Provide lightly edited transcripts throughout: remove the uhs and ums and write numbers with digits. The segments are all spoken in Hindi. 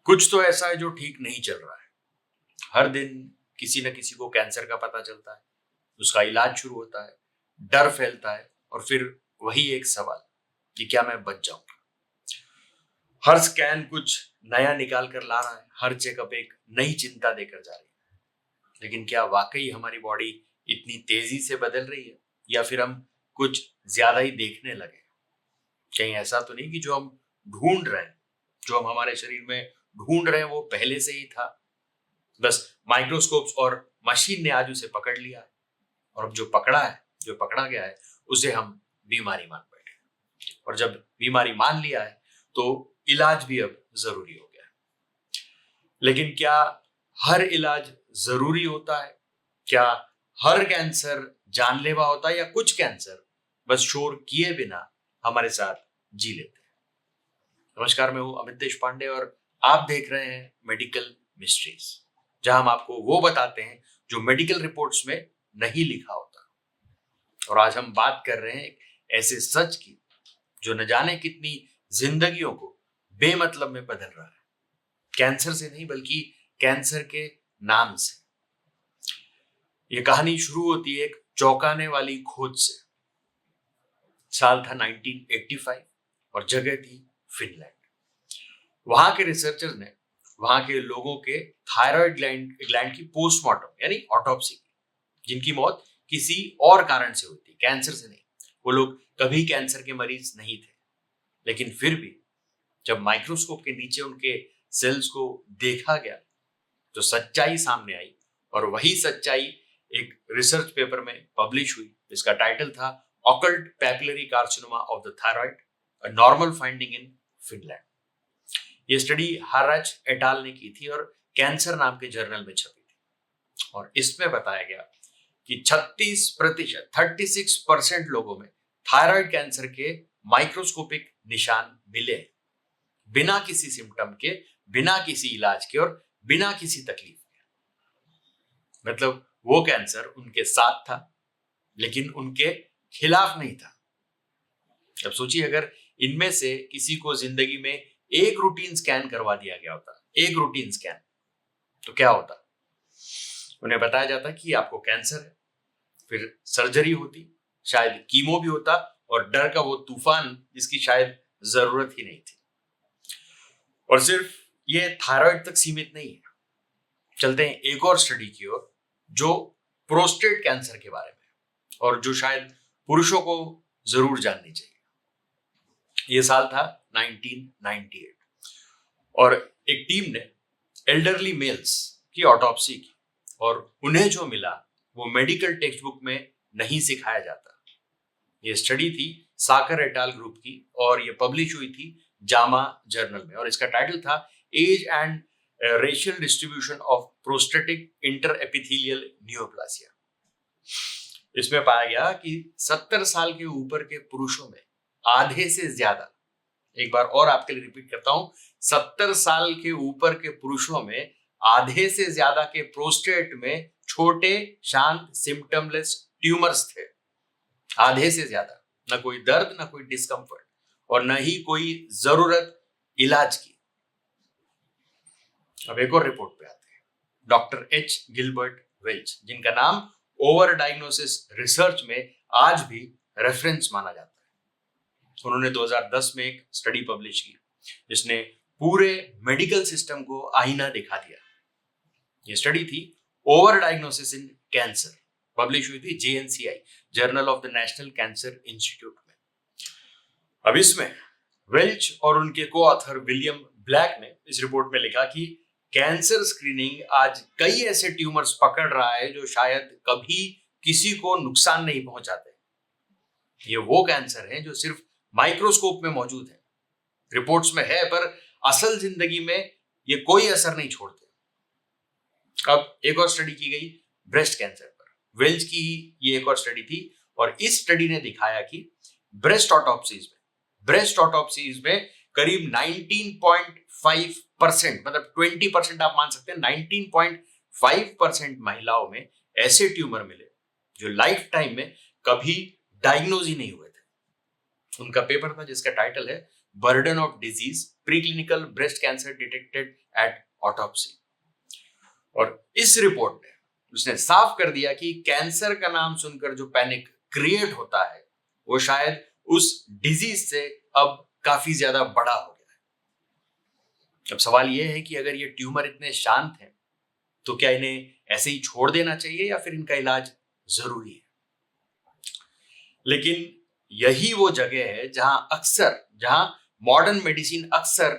कुछ तो ऐसा है जो ठीक नहीं चल रहा है। हर दिन किसी न किसी को कैंसर का पता चलता है, उसका इलाज शुरू होता है, डर फैलता है और फिर वही एक सवाल कि क्या मैं बच जाऊंगा। हर स्कैन कुछ नया निकाल कर ला रहा है, हर चेकअप एक नई चिंता देकर जा रही है। लेकिन क्या वाकई हमारी बॉडी इतनी तेजी से बदल रही है या फिर हम कुछ ज्यादा ही देखने लगे? कहीं ऐसा तो नहीं कि जो हम ढूंढ रहे हैं, जो हम हमारे शरीर में ढूंढ रहे हैं वो पहले से ही था, बस माइक्रोस्कोप्स और मशीन ने आज उसे पकड़ लिया है और अब जो पकड़ा है, जो पकड़ा गया है, उसे हम बीमारी मान बैठे। और जब बीमारी मान लिया है तो इलाज भी अब जरूरी हो गया है। लेकिन क्या हर इलाज जरूरी होता है? क्या हर कैंसर जानलेवा होता है या कुछ कैंसर बस शोर किए बिना हमारे साथ जी लेते हैं? नमस्कार, मैं हूं अमित देश पांडे और आप देख रहे हैं मेडिकल मिस्ट्रीज, जहां हम आपको वो बताते हैं जो मेडिकल रिपोर्ट्स में नहीं लिखा होता। और आज हम बात कर रहे हैं एक ऐसे सच की जो न जाने कितनी जिंदगियों को बेमतलब में बदल रहा है। कैंसर से नहीं बल्कि कैंसर के नाम से। ये कहानी शुरू होती है एक चौंकाने वाली खोज से। साल था 1985 और जगह थी फिनलैंड। वहां के रिसर्चर्स ने वहां के लोगों के थायराइड ग्लैंड की पोस्टमार्टम यानी ऑटोप्सी की, जिनकी मौत किसी और कारण से हुई थी, कैंसर से नहीं। वो लोग कभी कैंसर के मरीज नहीं थे, लेकिन फिर भी जब माइक्रोस्कोप के नीचे उनके सेल्स को देखा गया तो सच्चाई सामने आई। और वही सच्चाई एक रिसर्च पेपर में पब्लिश हुई जिसका टाइटल था occult papillary carcinoma of the thyroid, a normal finding in Finland. ये स्टडी हाराच एटाल ने की थी और कैंसर नाम के जर्नल में छपी थी। और इसमें बताया गया कि 36% लोगों में थायराइड कैंसर के माइक्रोस्कोपिक निशान मिले, बिना किसी सिम्टम के, बिना किसी इलाज के और बिना किसी तकलीफ के। मतलब वो कैंसर उनके साथ था लेकिन उनके खिलाफ नहीं था। अब सोचिए, अगर इनमें से किसी को जिंदगी में एक रूटीन स्कैन करवा दिया गया होता, एक रूटीन स्कैन, तो क्या होता? उन्हें बताया जाता कि आपको कैंसर है, फिर सर्जरी होती, शायद कीमो भी होता और डर का वो तूफान जिसकी शायद जरूरत ही नहीं थी। और सिर्फ ये थायराइड तक सीमित नहीं है। चलते हैं एक और स्टडी की ओर जो प्रोस्टेट कैंसर के बारे में, और जो शायद पुरुषों को जरूर जाननी चाहिए। ये साल था 1998 और एक टीम ने एल्डरली मेल्स की ऑटोप्सी की और उन्हें जो मिला वो मेडिकल टेक्स्ट बुक में नहीं सिखाया जाता। ये स्टडी थी साकर एटाल ग्रुप की और ये पब्लिश हुई थी जामा जर्नल में और इसका टाइटल था age and racial distribution of prostatic inter epithelial neoplasia. इसमें पाया गया कि 70 साल के ऊपर के पुरुषों में आधे से ज्यादा, एक बार और आपके लिए रिपीट करता हूं, 70 साल के ऊपर के पुरुषों में आधे से ज्यादा के प्रोस्टेट में छोटे शांत सिम्टमलेस ट्यूमर्स थे। आधे से ज्यादा, ना कोई दर्द, ना कोई डिस्कंफर्ट और न ही कोई जरूरत इलाज की। अब एक और रिपोर्ट पे आते हैं। डॉक्टर एच गिलबर्ट वेल्च, जिनका नाम ओवर डायग्नोसिस रिसर्च में आज भी रेफरेंस माना जाता है। उन्होंने 2010 में एक स्टडी पब्लिश की जिसने पूरे मेडिकल सिस्टम को आईना दिखा दिया। ये स्टडी थी ओवर डायग्नोसिस इन कैंसर, पब्लिश हुई थी JNCI, journal of the national cancer institute में। अब इसमें वेल्च और उनके को ऑथर विलियम ब्लैक ने इस रिपोर्ट में लिखा कि कैंसर स्क्रीनिंग आज कई ऐसे ट्यूमर्स पकड़ रहा है जो शायद कभी किसी को नुकसान नहीं पहुंचाते। ये वो कैंसर है जो सिर्फ माइक्रोस्कोप में मौजूद है, रिपोर्ट्स में है, पर असल जिंदगी में ये कोई असर नहीं छोड़ते। अब एक और स्टडी की गई ब्रेस्ट कैंसर पर। वेल्च की ये एक और स्टडी थी और इस स्टडी ने दिखाया कि ब्रेस्ट ऑटोप्सीज में करीब 19.5%, मतलब 20% आप मान सकते हैं, 19.5% महिलाओं में ऐसे ट्यूमर मिले जो लाइफ टाइम में कभी डायग्नोज ही नहीं हुए थे। उनका पेपर था जिसका टाइटल है burden of disease, preclinical breast cancer detected at autopsy। और इस रिपोर्ट में उसने साफ कर दिया कि कैंसर का नाम सुनकर जो पैनिक क्रिएट होता है वो शायद उस डिजीज से अब काफी ज्यादा बड़ा हो गया है। अब सवाल यह है कि अगर ये ट्यूमर इतने शांत हैं तो क्या इन्हें ऐसे ही छोड़ देना चाहिए या फिर इनका इलाज जरूरी है। लेकिन यही वो जगह है जहां मॉडर्न मेडिसिन अक्सर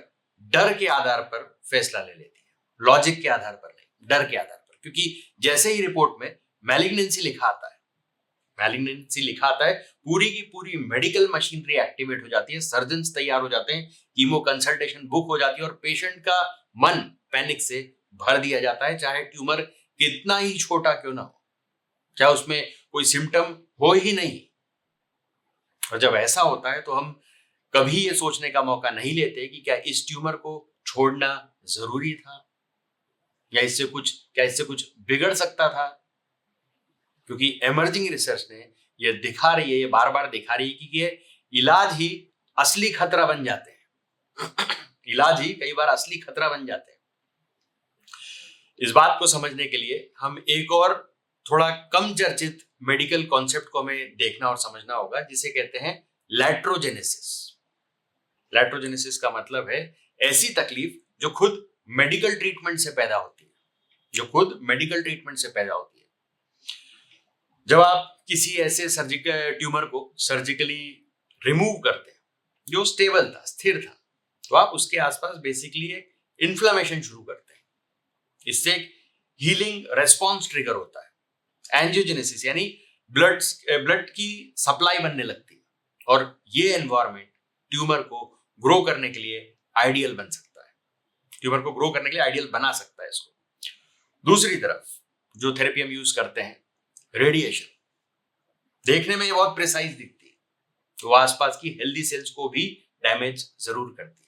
डर के आधार पर फैसला ले लेती है, लॉजिक के आधार पर नहीं, डर के आधार पर। क्योंकि जैसे ही रिपोर्ट में मैलिग्नेंसी लिखा आता है, पूरी की पूरी मेडिकल मशीनरी एक्टिवेट हो जाती है, सर्जन्स तैयार हो जाते हैं, कीमो कंसल्टेशन बुक हो जाती है और पेशेंट का मन पैनिक से भर दिया जाता है, चाहे ट्यूमर कितना ही छोटा क्यों ना हो, चाहे उसमें कोई सिम्टम हो ही नहीं। और जब ऐसा होता है तो हम कभी ये सोचने का मौका नहीं लेते कि क्या इस ट्यूमर को छोड़ना जरूरी था या इससे कुछ बिगड़ सकता था। क्योंकि इमर्जिंग रिसर्च ने ये बार बार दिखा रही है कि ये इलाज ही असली खतरा बन जाते हैं इलाज ही कई बार असली खतरा बन जाते हैं। इस बात को समझने के लिए हम एक और थोड़ा कम चर्चित मेडिकल कॉन्सेप्ट को हमें देखना और समझना होगा, जिसे कहते हैं लैट्रोजेनेसिस। लैट्रोजेनेसिस का मतलब है ऐसी तकलीफ जो खुद मेडिकल ट्रीटमेंट से पैदा होती है। जब आप किसी ऐसे ट्यूमर को सर्जिकली रिमूव करते हैं जो स्टेबल था, स्थिर था, तो आप उसके आसपास बेसिकली एक इन्फ्लेमेशन शुरू करते हैं। इससे एक हीलिंग रेस्पॉन्स ट्रिगर होता है, एंजियोजेनेसिस, यानी ब्लड की सप्लाई बनने लगती है और ये एनवायरनमेंट ट्यूमर को ग्रो करने के लिए आइडियल बन सकता है, ट्यूमर को ग्रो करने के लिए आइडियल बना सकता है इसको। दूसरी तरफ जो थेरेपी हम यूज करते हैं, रेडिएशन, देखने में ये बहुत प्रिसाइज दिखती है, तो आसपास की हेल्दी सेल्स को भी डैमेज जरूर करती है,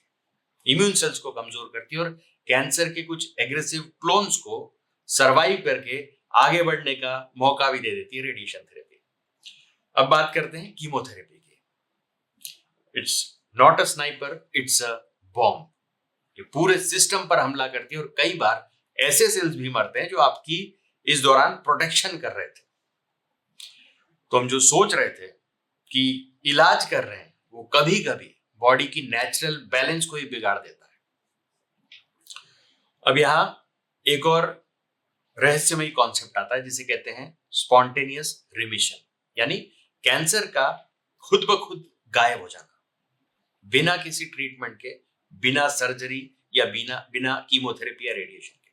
इम्यून सेल्स को कमजोर करती है और कैंसर के कुछ एग्रेसिव क्लोन्स को सरवाइव करके आगे बढ़ने का मौका भी दे देती है रेडिएशन थेरेपी। अब बात करते हैं कीमोथेरेपी की। It's not a sniper, it's a bomb. ये पूरे सिस्टम पर हमला करती है और कई बार ऐसे सेल्स भी मरते हैं जो आपकी इस दौरान प्रोटेक्शन कर रहे थे। तो हम जो सोच रहे थे कि इलाज कर रहे हैं, वो कभी कभी बॉडी की नेचुरल बैलेंस को ही बिगाड़ देता है। अब यहां एक और रहस्यमयी कॉन्सेप्ट आता है जिसे कहते हैं स्पॉन्टेनियस रिमिशन, यानी कैंसर का खुद ब खुद गायब हो जाना, बिना किसी ट्रीटमेंट के, बिना सर्जरी या बिना कीमोथेरेपी या रेडिएशन के।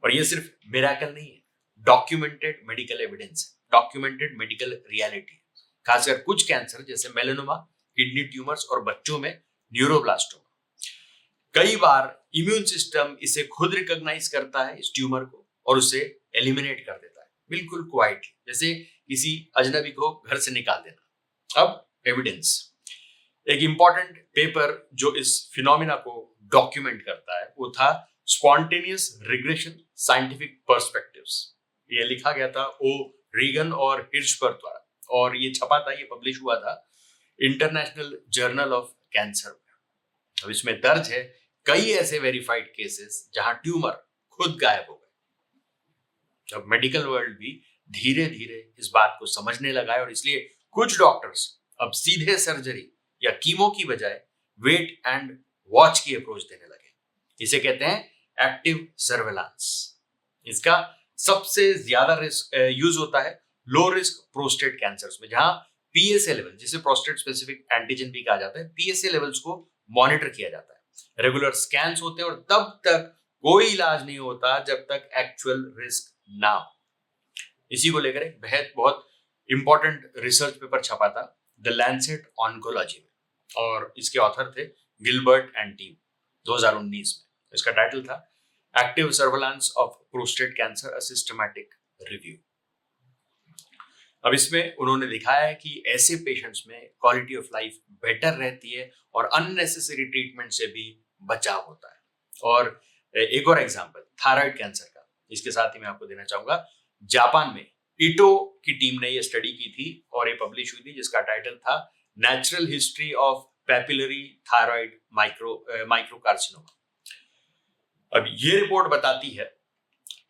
और ये सिर्फ मिरेकल नहीं है, डॉक्यूमेंटेड मेडिकल एविडेंस है, डॉक्यूमेंटेड मेडिकल रियलिटी है। खासकर कुछ कैंसर जैसे मेलानोमा, किडनी ट्यूमर्स और बच्चों में न्यूरोब्लास्टोमा, कई बार इम्यून सिस्टम इसे खुद रिकॉग्नाइज करता है, इस ट्यूमर को, और उसे एलिमिनेट कर देता है, बिल्कुल क्वाइटली, जैसे किसी अजनबी को घर से निकाल देना। अब एविडेंस, एक इंपॉर्टेंट पेपर जो इस फिनोमिना को डॉक्यूमेंट करता है वो था स्पॉन्टेनियस रिग्रेशन साइंटिफिक पर्सपेक्टिव्स। ये लिखा गया था ओ रीगन और हिर्शबर्ग द्वारा और ये छपा था, ये पब्लिश हुआ था इंटरनेशनल जर्नल ऑफ कैंसर में। अब इसमें दर्ज है कई ऐसे वेरीफाइड केसेस जहां ट्यूमर खुद गायब हो गए। अब मेडिकल वर्ल्ड भी धीरे धीरे इस बात को समझने लगा है और इसलिए कुछ डॉक्टर्स अब सीधे सर्जरी या कीमो की बजाय वेट एंड वॉच की अप्रोच देने लगे। इसे कहते हैं एक्टिव सर्वेलांस। इसका सबसे ज्यादा रिस्क यूज होता है लो रिस्क प्रोस्टेट कैंसर्स में, जहां पीएसए लेवल, जिसे प्रोस्टेट स्पेसिफिक एंटीजन भी कहा जाता है, पीएसए लेवल्स को मॉनिटर किया जाता है, रेगुलर स्कैन्स होते हैं और तब तक कोई इलाज नहीं होता जब तक एक्चुअल रिस्क ना हो। इसी को लेकर एक बहुत इंपॉर्टेंट रिसर्च पेपर छपा था द लैंसेट ऑन्कोलॉजी में और इसके ऑथर थे गिलबर्ट एंड टीम 2019 में। इसका टाइटल था active surveillance of prostate cancer a systematic review. अब इसमें उन्होंने दिखाया है कि ऐसे पेशेंट्स में क्वालिटी ऑफ लाइफ बेटर रहती है और अननेसेसरी ट्रीटमेंट से भी बचाव होता है। और एक और एग्जांपल थायराइड कैंसर का, इसके साथ ही मैं आपको देना चाहूंगा। जापान में इटो की टीम ने यह स्टडी की थी और ये पब्लिश हुई थी, जिसका टाइटल था natural history of papillary thyroid microcarcinoma. अब ये रिपोर्ट बताती है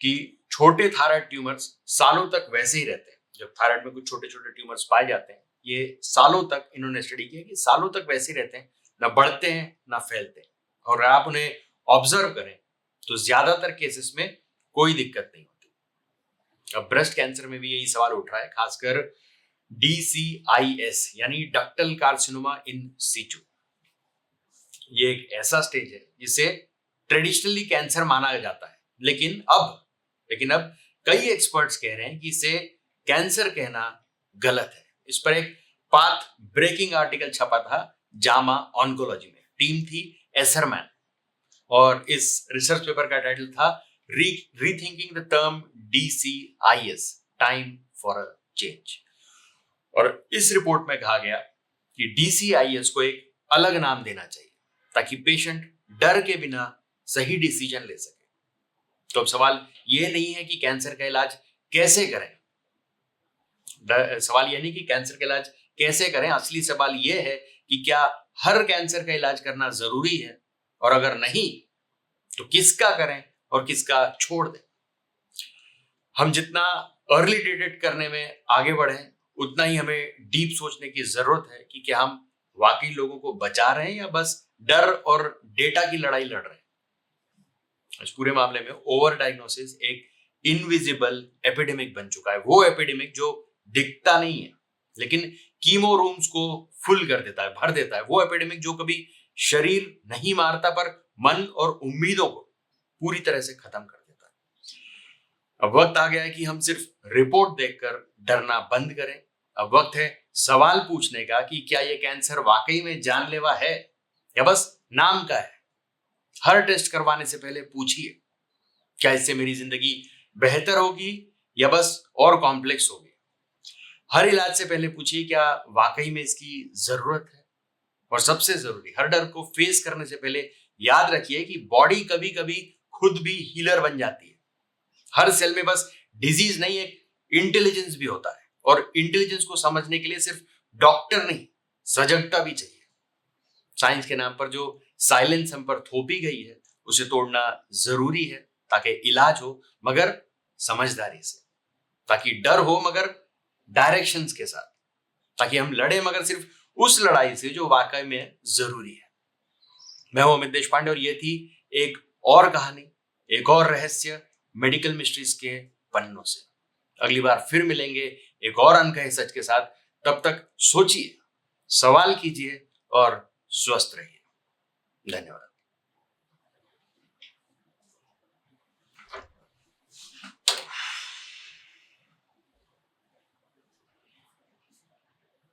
कि छोटे थायराइड ट्यूमर्स सालों तक वैसे ही रहते हैं। जब थायराइड में कुछ छोटे छोटे ट्यूमर्स पाए जाते हैं, ये सालों तक, इन्होंने स्टडी किया कि सालों तक वैसे ही रहते हैं, ना बढ़ते हैं ना फैलते हैं। और आप उन्हें ऑब्जर्व करें तो ज्यादातर केसेस में कोई दिक्कत नहीं होती। अब ब्रेस्ट कैंसर में भी यही सवाल उठ रहा है, खासकर DCIS यानी डक्टल कार्सिनोमा इन सीचू। ये एक ऐसा स्टेज है जिसे ट्रेडिशनली कैंसर माना जाता है, लेकिन अब कई एक्सपर्ट्स कह रहे हैं कि इसे कैंसर कहना गलत है। इस पर एक पाथ ब्रेकिंग आर्टिकल छपा था जामा ऑन्कोलॉजी में, टीम थी एसरमैन, और इस रिसर्च पेपर का टाइटल था rethinking the term DCIS time for a change. और इस रिपोर्ट में कहा गया कि DCIS को एक अलग नाम देना चाहिए ताकि पेशेंट डर के बिना सही डिसीजन ले सके। तो अब सवाल ये नहीं है कि कैंसर का इलाज कैसे करें, सवाल ये नहीं कि कैंसर का इलाज कैसे करें, असली सवाल ये है कि क्या हर कैंसर का इलाज करना जरूरी है, और अगर नहीं तो किसका करें और किसका छोड़ दें। हम जितना अर्ली डिटेक्ट करने में आगे बढ़े, उतना ही हमें डीप सोचने की जरूरत है कि क्या हम वाकई लोगों को बचा रहे हैं या बस डर और डेटा की लड़ाई लड़ रहे हैं। इस पूरे मामले में ओवर डायग्नोसिस एक इनविजिबल एपिडेमिक बन चुका है। वो एपिडेमिक जो दिखता नहीं है लेकिन कीमो रूम्स को फुल कर देता है, भर देता है। वो एपिडेमिक जो कभी शरीर नहीं मारता पर मन और उम्मीदों को पूरी तरह से खत्म कर देता है। अब वक्त आ गया है कि हम सिर्फ रिपोर्ट देखकर डरना बंद करें। अब वक्त है सवाल पूछने का कि क्या ये कैंसर वाकई में जानलेवा है या बस नाम का है। हर टेस्ट करवाने से पहले पूछिए, क्या इससे मेरी जिंदगी बेहतर होगी या बस और कॉम्प्लेक्स होगी। हर इलाज से पहले पूछिए, क्या वाकई में इसकी जरूरत है। और सबसे जरूरी, हर डर को फेस करने से पहले याद रखिए कि बॉडी कभी कभी खुद भी हीलर बन जाती है। हर सेल में बस डिजीज नहीं, एक इंटेलिजेंस भी होता है, और इंटेलिजेंस को समझने के लिए सिर्फ डॉक्टर नहीं, सजगता भी चाहिए। साइंस के नाम पर जो साइलेंस हम पर थोपी गई है, उसे तोड़ना जरूरी है ताकि इलाज हो मगर समझदारी से, ताकि डर हो मगर डायरेक्शंस के साथ, ताकि हम लड़े मगर सिर्फ उस लड़ाई से जो वाकई में जरूरी है। मैं हूं अमित देशपांडे और ये थी एक और कहानी, एक और रहस्य मेडिकल मिस्ट्रीज के पन्नों से। अगली बार फिर मिलेंगे एक और अनकहे सच के साथ। तब तक सोचिए, सवाल कीजिए और स्वस्थ रहिए। धन्यवाद।